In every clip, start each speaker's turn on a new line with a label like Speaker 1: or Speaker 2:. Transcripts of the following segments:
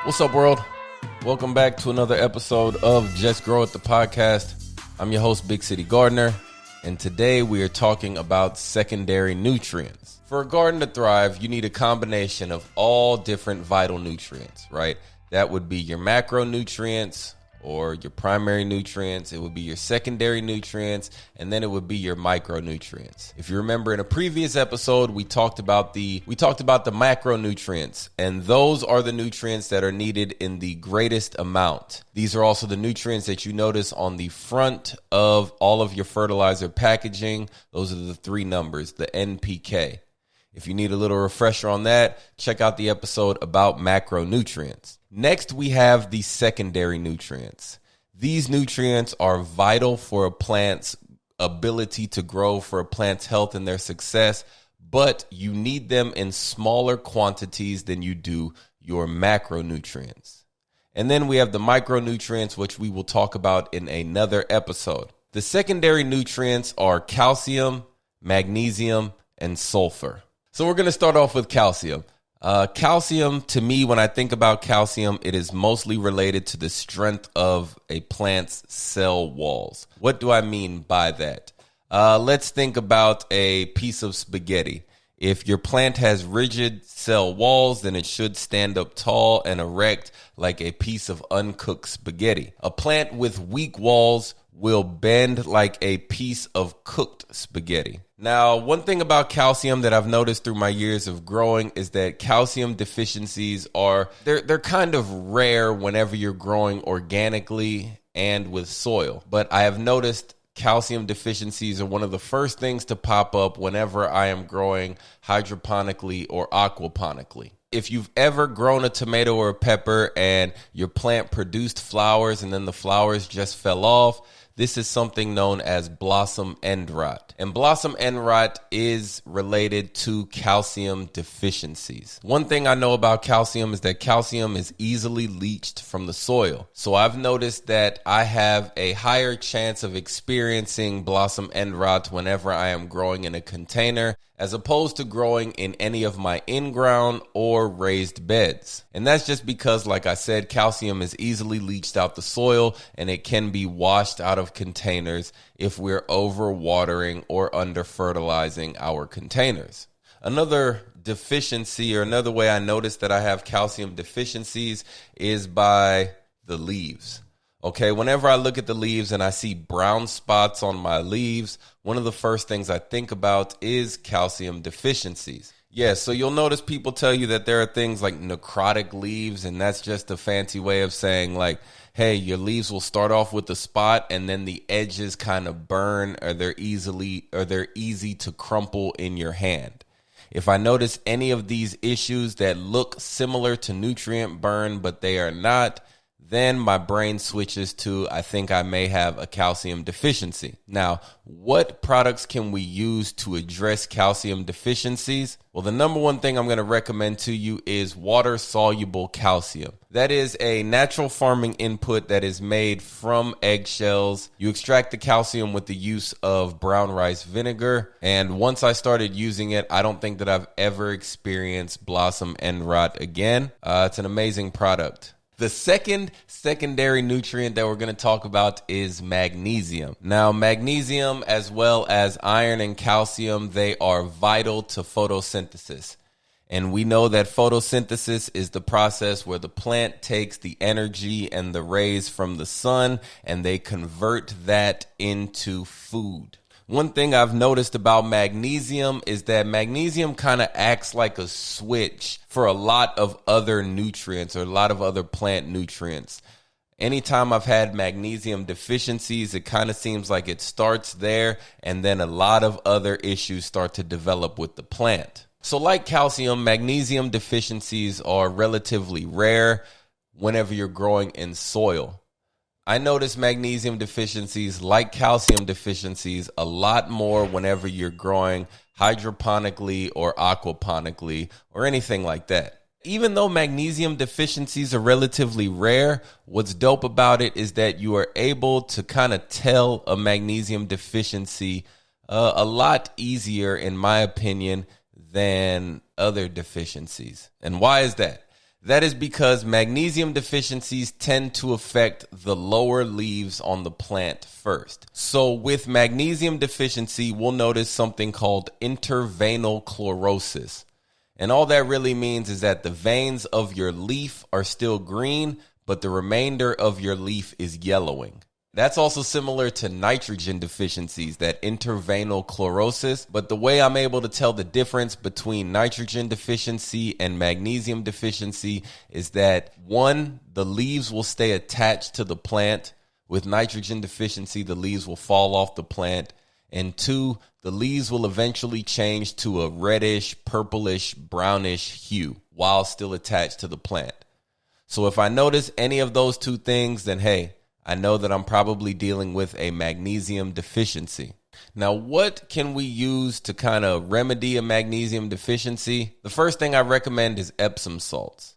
Speaker 1: What's up, world? Welcome back to another episode of Just Grow It, the podcast. I'm your host, Big City Gardener, and today we are talking about secondary nutrients. For a garden to thrive, you need a combination of all different vital nutrients, right? That would be your macronutrients or your primary nutrients. It would be your secondary nutrients, and then it would be your micronutrients. If you remember in a previous episode, we talked about the macronutrients, and those are the nutrients that are needed in the greatest amount. These are also the nutrients that you notice on the front of all of your fertilizer packaging. Those are the three numbers, the NPK. If you need a little refresher on that, check out the episode about macronutrients. Next, we have the secondary nutrients. These nutrients are vital for a plant's ability to grow, for a plant's health and their success, but you need them in smaller quantities than you do your macronutrients. And then we have the micronutrients, which we will talk about in another episode. The secondary nutrients are calcium, magnesium, and sulfur. So we're going to start off with calcium. Calcium, to me, when I think about calcium, it is mostly related to the strength of a plant's cell walls. What do I mean by that? Let's think about a piece of spaghetti. If your plant has rigid cell walls, then it should stand up tall and erect like a piece of uncooked spaghetti. A plant with weak walls will bend like a piece of cooked spaghetti. Now, one thing about calcium that I've noticed through my years of growing is that calcium deficiencies they're kind of rare whenever you're growing organically and with soil. But I have noticed calcium deficiencies are one of the first things to pop up whenever I am growing hydroponically or aquaponically. If you've ever grown a tomato or a pepper and your plant produced flowers and then the flowers just fell off, this is something known as blossom end rot. And blossom end rot is related to calcium deficiencies. One thing I know about calcium is that calcium is easily leached from the soil. So I've noticed that I have a higher chance of experiencing blossom end rot whenever I am growing in a container, as opposed to growing in any of my in-ground or raised beds. And that's just because, like I said, calcium is easily leached out the soil and it can be washed out of containers if we're over-watering or under-fertilizing our containers. Another deficiency, or another way I notice that I have calcium deficiencies, is by the leaves. Okay, whenever I look at the leaves and I see brown spots on my leaves, one of the first things I think about is calcium deficiencies. Yeah, so you'll notice people tell you that there are things like necrotic leaves, and that's just a fancy way of saying like, hey, your leaves will start off with a spot and then the edges kind of burn, or they're easy to crumple in your hand. If I notice any of these issues that look similar to nutrient burn, but they are not, then my brain switches to, I think I may have a calcium deficiency. Now, what products can we use to address calcium deficiencies? Well, the number one thing I'm going to recommend to you is water-soluble calcium. That is a natural farming input that is made from eggshells. You extract the calcium with the use of brown rice vinegar. And once I started using it, I don't think that I've ever experienced blossom end rot again. It's an amazing product. The second secondary nutrient that we're going to talk about is magnesium. Now, magnesium, as well as iron and calcium, they are vital to photosynthesis. And we know that photosynthesis is the process where the plant takes the energy and the rays from the sun and they convert that into food. One thing I've noticed about magnesium is that magnesium kind of acts like a switch for a lot of other nutrients, or a lot of other plant nutrients. Anytime I've had magnesium deficiencies, it kind of seems like it starts there and then a lot of other issues start to develop with the plant. So like calcium, magnesium deficiencies are relatively rare whenever you're growing in soil. I notice magnesium deficiencies, like calcium deficiencies, a lot more whenever you're growing hydroponically or aquaponically or anything like that. Even though magnesium deficiencies are relatively rare, what's dope about it is that you are able to kind of tell a magnesium deficiency a lot easier, in my opinion, than other deficiencies. And why is that? That is because magnesium deficiencies tend to affect the lower leaves on the plant first. So with magnesium deficiency, we'll notice something called interveinal chlorosis. And all that really means is that the veins of your leaf are still green, but the remainder of your leaf is yellowing. That's also similar to nitrogen deficiencies, that interveinal chlorosis. But the way I'm able to tell the difference between nitrogen deficiency and magnesium deficiency is that, one, the leaves will stay attached to the plant. With nitrogen deficiency, the leaves will fall off the plant. And two, the leaves will eventually change to a reddish, purplish, brownish hue while still attached to the plant. So if I notice any of those two things, then hey, I know that I'm probably dealing with a magnesium deficiency. Now, what can we use to kind of remedy a magnesium deficiency? The first thing I recommend is Epsom salts.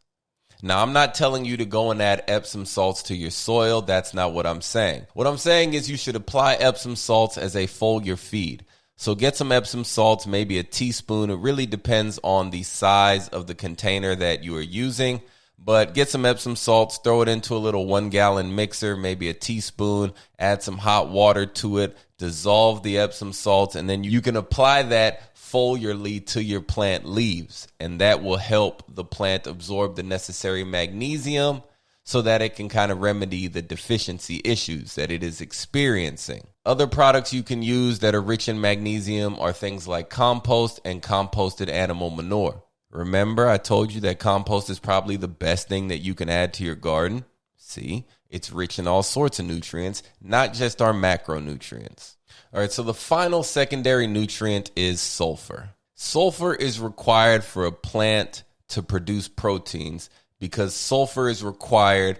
Speaker 1: Now, I'm not telling you to go and add Epsom salts to your soil. That's not what I'm saying. What I'm saying is you should apply Epsom salts as a foliar feed. So get some Epsom salts, maybe a teaspoon. It really depends on the size of the container that you are using. But get some Epsom salts, throw it into a little 1-gallon mixer, maybe a teaspoon, add some hot water to it, dissolve the Epsom salts, and then you can apply that foliarly to your plant leaves. And that will help the plant absorb the necessary magnesium so that it can kind of remedy the deficiency issues that it is experiencing. Other products you can use that are rich in magnesium are things like compost and composted animal manure. Remember, I told you that compost is probably the best thing that you can add to your garden. See, it's rich in all sorts of nutrients, not just our macronutrients. All right, so the final secondary nutrient is sulfur. Sulfur is required for a plant to produce proteins because sulfur is required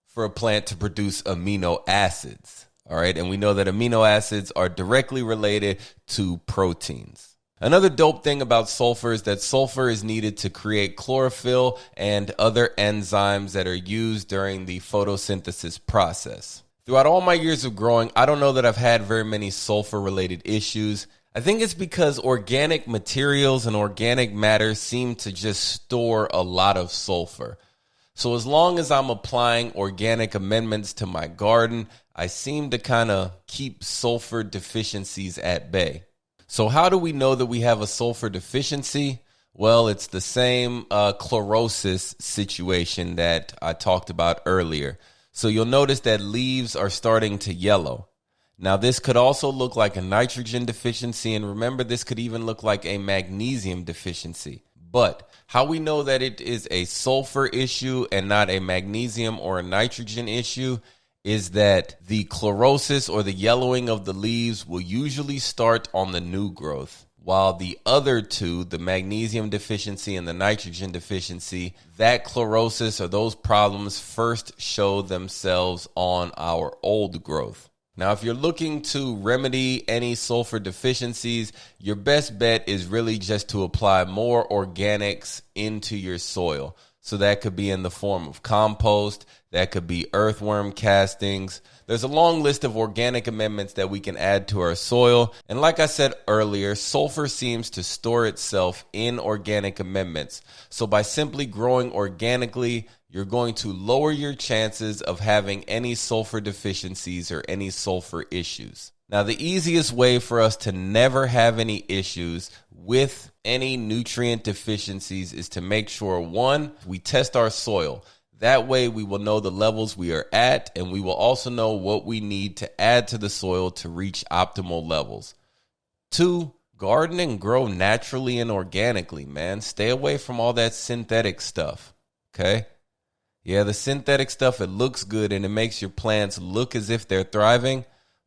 Speaker 1: for a plant to produce amino acids. All right, and we know that amino acids are directly related to proteins. Another dope thing about sulfur is that sulfur is needed to create chlorophyll and other enzymes that are used during the photosynthesis process. Throughout all my years of growing, I don't know that I've had very many sulfur-related issues. I think it's because organic materials and organic matter seem to just store a lot of sulfur. So as long as I'm applying organic amendments to my garden, I seem to kind of keep sulfur deficiencies at bay. So how do we know that we have a sulfur deficiency? Well, it's the same chlorosis situation that I talked about earlier. So you'll notice that leaves are starting to yellow. Now, this could also look like a nitrogen deficiency. And remember, this could even look like a magnesium deficiency. But how we know that it is a sulfur issue and not a magnesium or a nitrogen issue is that the chlorosis or the yellowing of the leaves will usually start on the new growth, while the other two, the magnesium deficiency and the nitrogen deficiency, that chlorosis or those problems first show themselves on our old growth. Now, if you're looking to remedy any sulfur deficiencies, your best bet is really just to apply more organics into your soil. So that could be in the form of compost, that could be earthworm castings. There's a long list of organic amendments that we can add to our soil. And like I said earlier, sulfur seems to store itself in organic amendments. So by simply growing organically, you're going to lower your chances of having any sulfur deficiencies or any sulfur issues. Now, the easiest way for us to never have any issues with any nutrient deficiencies is to make sure, one, we test our soil. That way we will know the levels we are at, and we will also know what we need to add to the soil to reach optimal levels. Two, garden and grow naturally and organically, man. Stay away from all that synthetic stuff, okay? Yeah, the synthetic stuff, it looks good and it makes your plants look as if they're thriving.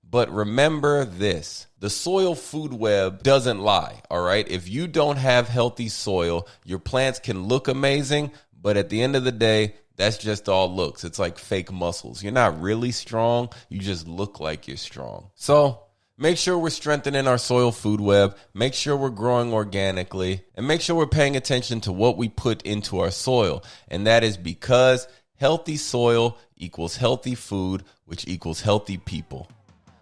Speaker 1: But remember this, the soil food web doesn't lie, all right? If you don't have healthy soil, your plants can look amazing, but at the end of the day, that's just all looks. It's like fake muscles. You're not really strong. You just look like you're strong. So make sure we're strengthening our soil food web. Make sure we're growing organically. And make sure we're paying attention to what we put into our soil. And that is because healthy soil equals healthy food, which equals healthy people.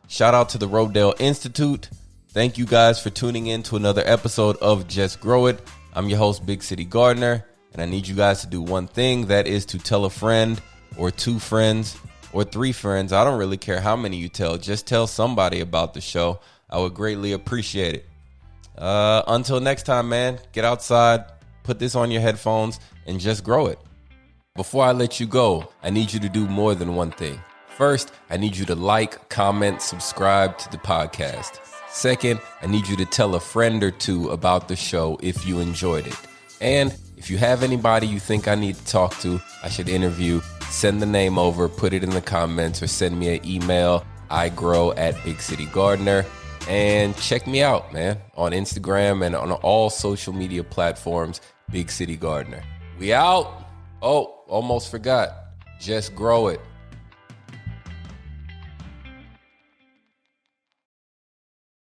Speaker 1: Shout out to the Rodale Institute. Thank you guys for tuning in to another episode of Just Grow It. I'm your host, Big City Gardener. And I need you guys to do one thing, that is to tell a friend or 2 friends or 3 friends. I don't really care how many you tell. Just tell somebody about the show. I would greatly appreciate it. Until next time, man, get outside, put this on your headphones, and just grow it. Before I let you go, I need you to do more than one thing. First, I need you to like, comment, subscribe to the podcast. Second, I need you to tell a friend or 2 about the show if you enjoyed it. And if you have anybody you think I need to talk to, I should interview, send the name over, put it in the comments, or send me an email, igrow@BigCityGardener. And check me out, man, on Instagram and on all social media platforms, Big City Gardener. We out. Oh, almost forgot. Just grow it.